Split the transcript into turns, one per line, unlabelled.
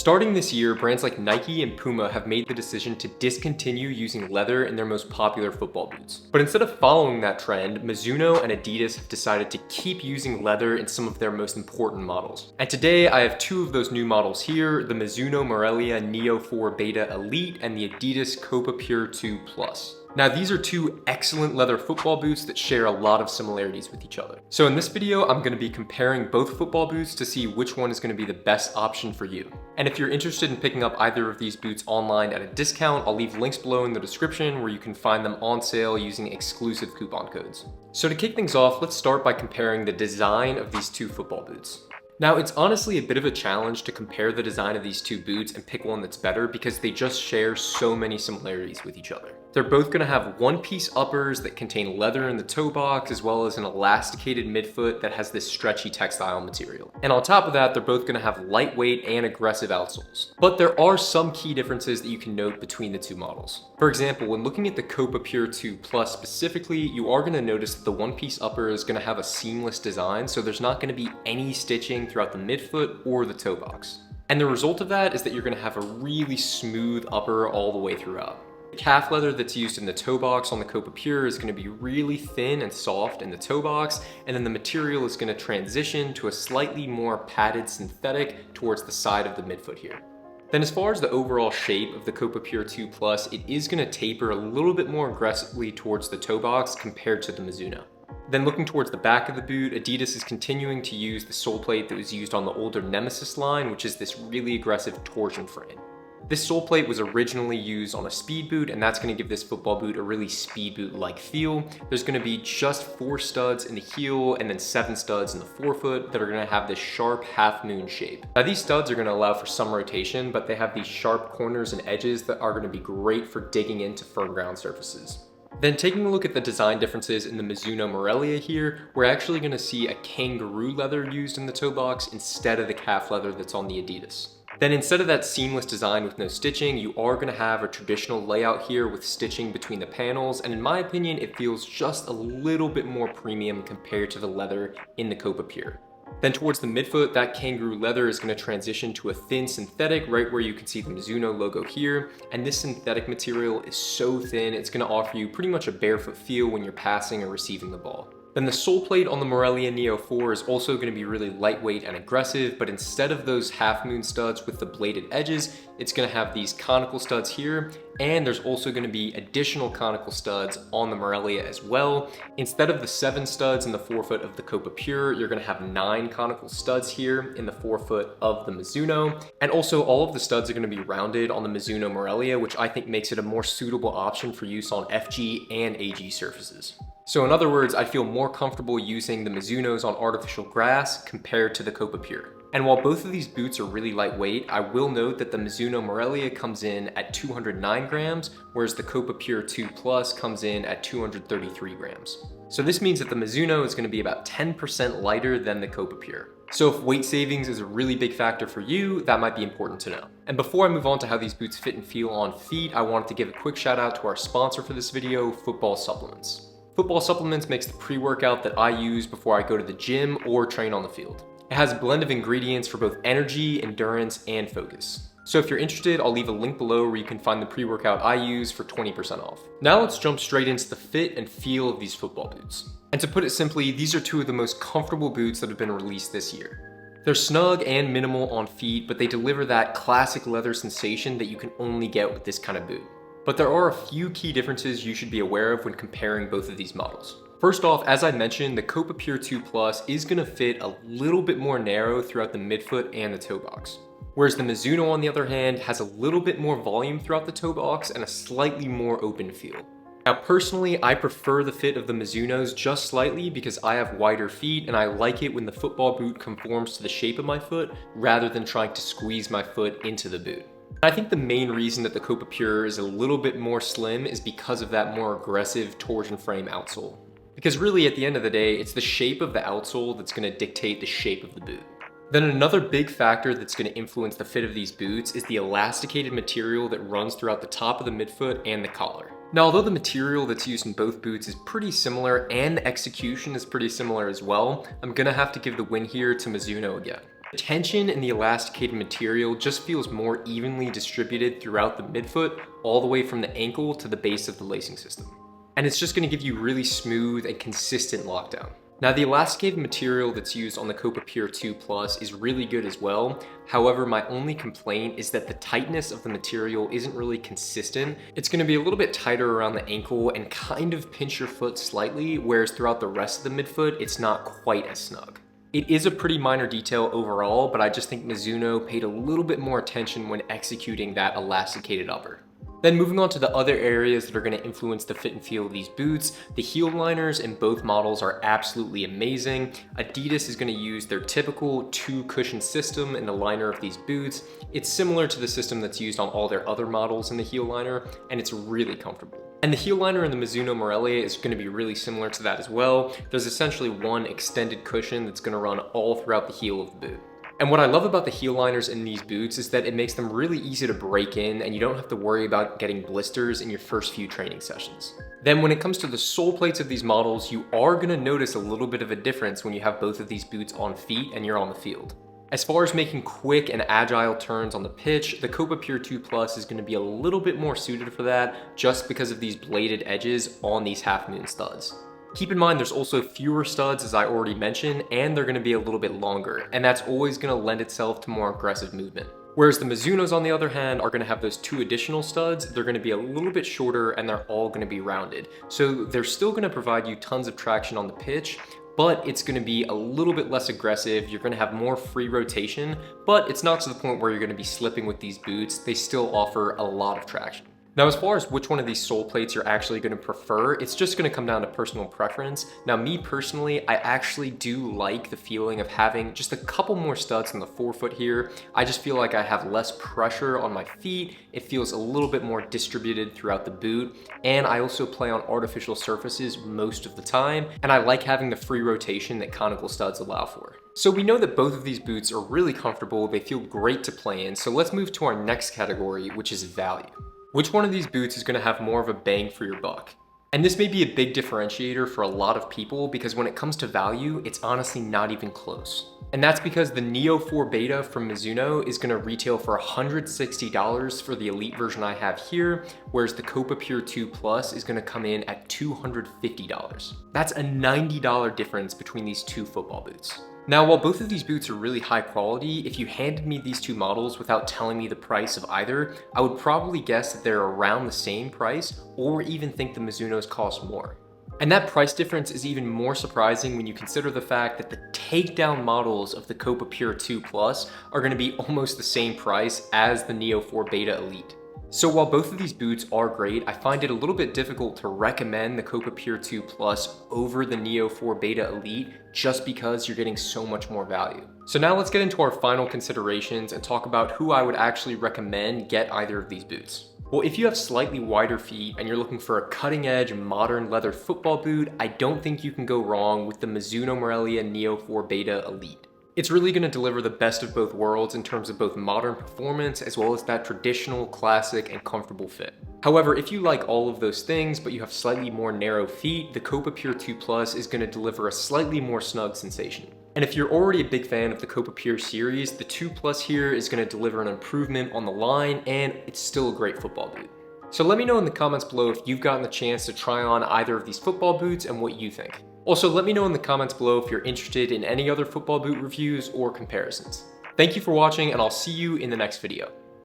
Starting this year, brands like Nike and Puma have made the decision to discontinue using leather in their most popular football boots. But instead of following that trend, Mizuno and Adidas have decided to keep using leather in some of their most important models. And today I have two of those new models here, the Mizuno Morelia Neo 4 Beta Elite and the Adidas Copa Pure 2 Plus. Now these are two excellent leather football boots that share a lot of similarities with each other. So in this video, I'm going to be comparing both football boots to see which one is going to be the best option for you. And if you're interested in picking up either of these boots online at a discount, I'll leave links below in the description where you can find them on sale using exclusive coupon codes. So to kick things off, let's start by comparing the design of these two football boots. Now, it's honestly a bit of a challenge to compare the design of these two boots and pick one that's better because they just share so many similarities with each other. They're both going to have one-piece uppers that contain leather in the toe box, as well as an elasticated midfoot that has this stretchy textile material. And on top of that, they're both going to have lightweight and aggressive outsoles. But there are some key differences that you can note between the two models. For example, when looking at the Copa Pure 2 Plus specifically, you are going to notice that the one-piece upper is going to have a seamless design, so there's not going to be any stitching throughout the midfoot or the toe box. And the result of that is that you're going to have a really smooth upper all the way throughout. The calf leather that's used in the toe box on the Copa Pure is going to be really thin and soft in the toe box, and then the material is going to transition to a slightly more padded synthetic towards the side of the midfoot here. Then as far as the overall shape of the Copa Pure 2 Plus, it is going to taper a little bit more aggressively towards the toe box compared to the Mizuno. Then looking towards the back of the boot, Adidas is continuing to use the sole plate that was used on the older Nemesis line, which is this really aggressive torsion frame. This sole plate was originally used on a speed boot, and that's going to give this football boot a really speed boot-like feel. There's going to be just 4 studs in the heel and then 7 studs in the forefoot that are going to have this sharp half-moon shape. Now these studs are going to allow for some rotation, but they have these sharp corners and edges that are going to be great for digging into firm ground surfaces. Then taking a look at the design differences in the Mizuno Morelia here, we're actually going to see a kangaroo leather used in the toe box instead of the calf leather that's on the Adidas. Then instead of that seamless design with no stitching, you are going to have a traditional layout here with stitching between the panels, and in my opinion, it feels just a little bit more premium compared to the leather in the Copa Pure. Then towards the midfoot, that kangaroo leather is going to transition to a thin synthetic right where you can see the Mizuno logo here, and this synthetic material is so thin, it's going to offer you pretty much a barefoot feel when you're passing or receiving the ball. Then the sole plate on the Morelia Neo 4 is also going to be really lightweight and aggressive, but instead of those half-moon studs with the bladed edges, it's going to have these conical studs here, and there's also going to be additional conical studs on the Morelia as well. Instead of the 7 studs in the forefoot of the Copa Pure, you're going to have 9 conical studs here in the forefoot of the Mizuno, and also all of the studs are going to be rounded on the Mizuno Morelia, which I think makes it a more suitable option for use on FG and AG surfaces. So in other words, I feel more comfortable using the Mizunos on artificial grass compared to the Copa Pure. And while both of these boots are really lightweight, I will note that the Mizuno Morelia comes in at 209 grams, whereas the Copa Pure 2 Plus comes in at 233 grams. So this means that the Mizuno is going to be about 10% lighter than the Copa Pure. So if weight savings is a really big factor for you, that might be important to know. And before I move on to how these boots fit and feel on feet, I wanted to give a quick shout out to our sponsor for this video, Football Supplements. Football Supplements makes the pre-workout that I use before I go to the gym or train on the field. It has a blend of ingredients for both energy, endurance, and focus. So if you're interested, I'll leave a link below where you can find the pre-workout I use for 20% off. Now let's jump straight into the fit and feel of these football boots. And to put it simply, these are two of the most comfortable boots that have been released this year. They're snug and minimal on feet, but they deliver that classic leather sensation that you can only get with this kind of boot. But there are a few key differences you should be aware of when comparing both of these models. First off, as I mentioned, the Copa Pure 2 Plus is going to fit a little bit more narrow throughout the midfoot and the toe box. Whereas the Mizuno, on the other hand, has a little bit more volume throughout the toe box and a slightly more open feel. Now personally, I prefer the fit of the Mizunos just slightly because I have wider feet and I like it when the football boot conforms to the shape of my foot rather than trying to squeeze my foot into the boot. I think the main reason that the Copa Pure is a little bit more slim is because of that more aggressive torsion frame outsole. Because really at the end of the day, it's the shape of the outsole that's going to dictate the shape of the boot. Then another big factor that's going to influence the fit of these boots is the elasticated material that runs throughout the top of the midfoot and the collar. Now, although the material that's used in both boots is pretty similar and the execution is pretty similar as well, I'm going to have to give the win here to Mizuno again. The tension in the elasticated material just feels more evenly distributed throughout the midfoot, all the way from the ankle to the base of the lacing system. And it's just going to give you really smooth and consistent lockdown. Now, the elasticated material that's used on the Copa Pure 2 Plus is really good as well. However, my only complaint is that the tightness of the material isn't really consistent. It's going to be a little bit tighter around the ankle and kind of pinch your foot slightly, whereas throughout the rest of the midfoot, it's not quite as snug. It is a pretty minor detail overall, but I just think Mizuno paid a little bit more attention when executing that elasticated upper. Then moving on to the other areas that are going to influence the fit and feel of these boots, the heel liners in both models are absolutely amazing. Adidas is going to use their typical 2-cushion system in the liner of these boots. It's similar to the system that's used on all their other models in the heel liner, and it's really comfortable. And the heel liner in the Mizuno Morelia is going to be really similar to that as well. There's essentially one extended cushion that's going to run all throughout the heel of the boot. And what I love about the heel liners in these boots is that it makes them really easy to break in, and you don't have to worry about getting blisters in your first few training sessions. Then when it comes to the sole plates of these models, you are going to notice a little bit of a difference when you have both of these boots on feet and you're on the field. As far as making quick and agile turns on the pitch, the Copa Pure 2 Plus is going to be a little bit more suited for that just because of these bladed edges on these half moon studs. Keep in mind there's also fewer studs, as I already mentioned, and they're going to be a little bit longer, and that's always going to lend itself to more aggressive movement. Whereas the Mizunos, on the other hand, are going to have those 2 additional studs. They're going to be a little bit shorter and they're all going to be rounded. So they're still going to provide you tons of traction on the pitch, but it's going to be a little bit less aggressive. You're going to have more free rotation, but it's not to the point where you're going to be slipping with these boots. They still offer a lot of traction. Now, as far as which one of these sole plates you're actually going to prefer, it's just going to come down to personal preference. Now, me personally, I actually do like the feeling of having just a couple more studs in the forefoot here. I just feel like I have less pressure on my feet. It feels a little bit more distributed throughout the boot. And I also play on artificial surfaces most of the time. And I like having the free rotation that conical studs allow for. So we know that both of these boots are really comfortable. They feel great to play in. So let's move to our next category, which is value. Which one of these boots is going to have more of a bang for your buck? And this may be a big differentiator for a lot of people because when it comes to value, it's honestly not even close. And that's because the Neo 4 Beta from Mizuno is going to retail for $160 for the Elite version I have here, whereas the Copa Pure 2 Plus is going to come in at $250. That's a $90 difference between these two football boots. Now, while both of these boots are really high quality, if you handed me these two models without telling me the price of either, I would probably guess that they're around the same price or even think the Mizunos cost more. And that price difference is even more surprising when you consider the fact that the takedown models of the Copa Pure 2 Plus are going to be almost the same price as the Neo 4 Beta Elite. So while both of these boots are great, I find it a little bit difficult to recommend the Copa Pure 2 Plus over the Neo 4 Beta Elite just because you're getting so much more value. So now let's get into our final considerations and talk about who I would actually recommend get either of these boots. Well, if you have slightly wider feet and you're looking for a cutting-edge modern leather football boot, I don't think you can go wrong with the Mizuno Morelia Neo 4 Beta Elite. It's really going to deliver the best of both worlds in terms of both modern performance as well as that traditional, classic, and comfortable fit. However, if you like all of those things, but you have slightly more narrow feet, the Copa Pure 2 Plus is going to deliver a slightly more snug sensation. And if you're already a big fan of the Copa Pure series, the 2 Plus here is going to deliver an improvement on the line, and it's still a great football boot. So let me know in the comments below if you've gotten the chance to try on either of these football boots and what you think. Also, let me know in the comments below if you're interested in any other football boot reviews or comparisons. Thank you for watching, and I'll see you in the next video.